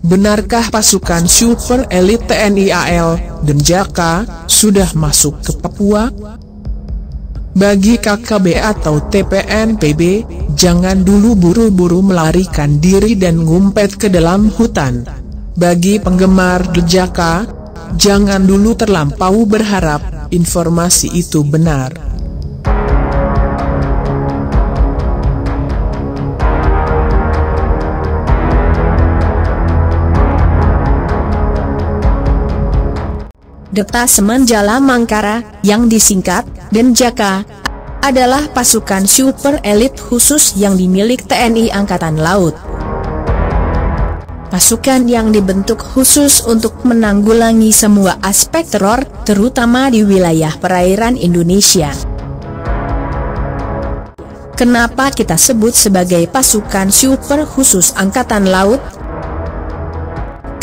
Benarkah pasukan super elit TNI AL, Denjaka, sudah masuk ke Papua? Bagi KKB atau TPNPB, jangan dulu buru-buru melarikan diri dan ngumpet ke dalam hutan. Bagi penggemar Denjaka, jangan dulu terlampau berharap informasi itu benar. Detasemen Jala Mangkara, yang disingkat Denjaka, adalah pasukan super elit khusus yang dimiliki TNI Angkatan Laut. Pasukan yang dibentuk khusus untuk menanggulangi semua aspek teror, terutama di wilayah perairan Indonesia. Kenapa kita sebut sebagai pasukan super khusus Angkatan Laut?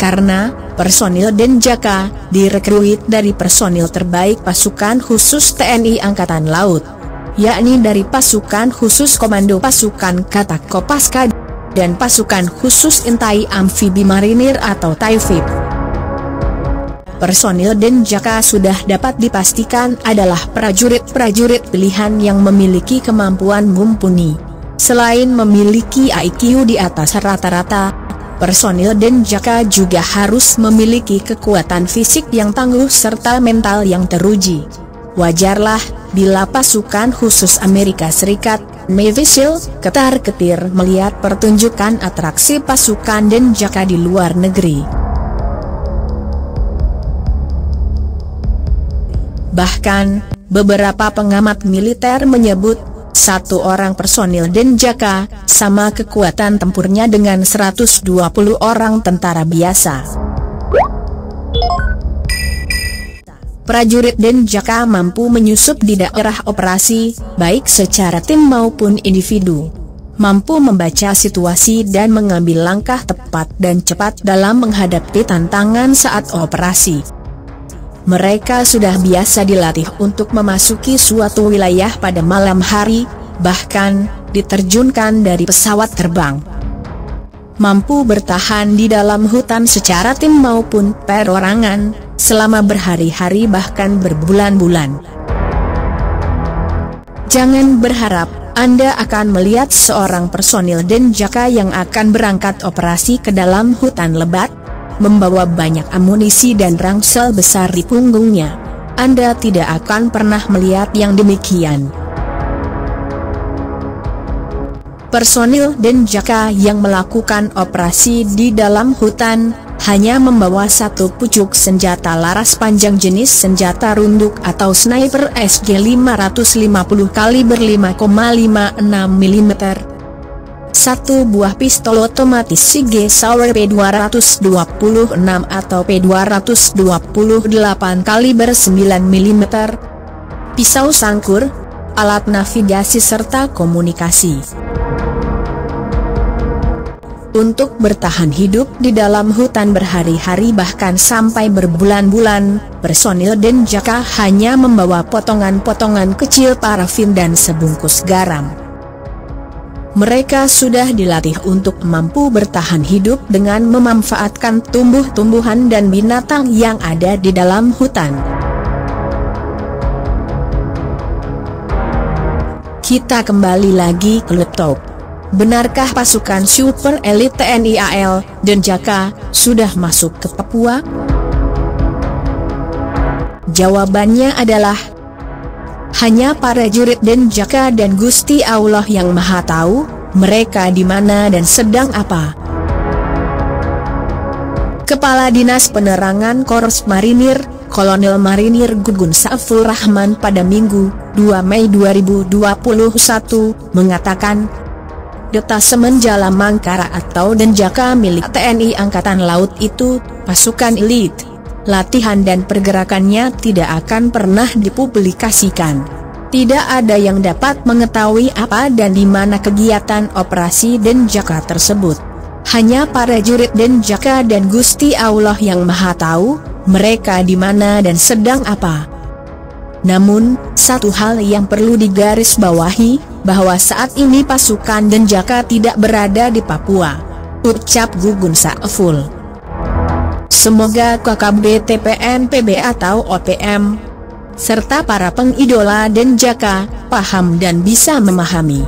Karena personil Denjaka direkrut dari personil terbaik pasukan khusus TNI Angkatan Laut, yakni dari pasukan khusus Komando Pasukan Katak Kopaska dan pasukan khusus intai amfibi marinir atau TAIFIB. Personil Denjaka sudah dapat dipastikan adalah prajurit-prajurit pilihan yang memiliki kemampuan mumpuni. Selain memiliki IQ di atas rata-rata, personil Denjaka juga harus memiliki kekuatan fisik yang tangguh serta mental yang teruji. Wajarlah bila pasukan khusus Amerika Serikat, Navy SEAL, ketar-ketir melihat pertunjukan atraksi pasukan Denjaka di luar negeri. Bahkan, beberapa pengamat militer menyebut, satu orang personil Denjaka sama kekuatan tempurnya dengan 120 orang tentara biasa. Prajurit Denjaka mampu menyusup di daerah operasi, baik secara tim maupun individu. Mampu membaca situasi dan mengambil langkah tepat dan cepat dalam menghadapi tantangan saat operasi. Mereka sudah biasa dilatih untuk memasuki suatu wilayah pada malam hari, bahkan diterjunkan dari pesawat terbang. Mampu bertahan di dalam hutan secara tim maupun perorangan, selama berhari-hari bahkan berbulan-bulan. Jangan berharap Anda akan melihat seorang personil Denjaka yang akan berangkat operasi ke dalam hutan lebat, membawa banyak amunisi dan ransel besar di punggungnya. Anda tidak akan pernah melihat yang demikian. Personil Denjaka yang melakukan operasi di dalam hutan hanya membawa satu pucuk senjata laras panjang jenis senjata runduk atau sniper SG 550 kaliber 5,56 mm, satu buah pistol otomatis SIG Sauer P226 atau P228 kaliber 9 mm, pisau sangkur, alat navigasi serta komunikasi. Untuk bertahan hidup di dalam hutan berhari-hari bahkan sampai berbulan-bulan, personil Denjaka hanya membawa potongan-potongan kecil parafin dan sebungkus garam. Mereka sudah dilatih untuk mampu bertahan hidup dengan memanfaatkan tumbuh-tumbuhan dan binatang yang ada di dalam hutan. Kita kembali lagi ke laptop. Benarkah pasukan super elit TNI AL, Denjaka, sudah masuk ke Papua? Jawabannya adalah hanya para prajurit Denjaka dan Gusti Allah yang Maha Tahu mereka di mana dan sedang apa. Kepala Dinas Penerangan Korps Marinir, Kolonel Marinir Gugun Saiful Rahman pada Minggu, 2 Mei 2021, mengatakan, Detasemen Jala Mangkara atau Denjaka milik TNI Angkatan Laut itu pasukan elit. Latihan dan pergerakannya tidak akan pernah dipublikasikan. Tidak ada yang dapat mengetahui apa dan di mana kegiatan operasi Denjaka tersebut. Hanya para prajurit Denjaka dan Gusti Allah yang Maha Tahu mereka di mana dan sedang apa. Namun, satu hal yang perlu digarisbawahi, bahwa saat ini pasukan Denjaka tidak berada di Papua, ucap Gugun Saiful. Semoga KKB TPNPB atau OPM serta para pengidola dan Jaka paham dan bisa memahami.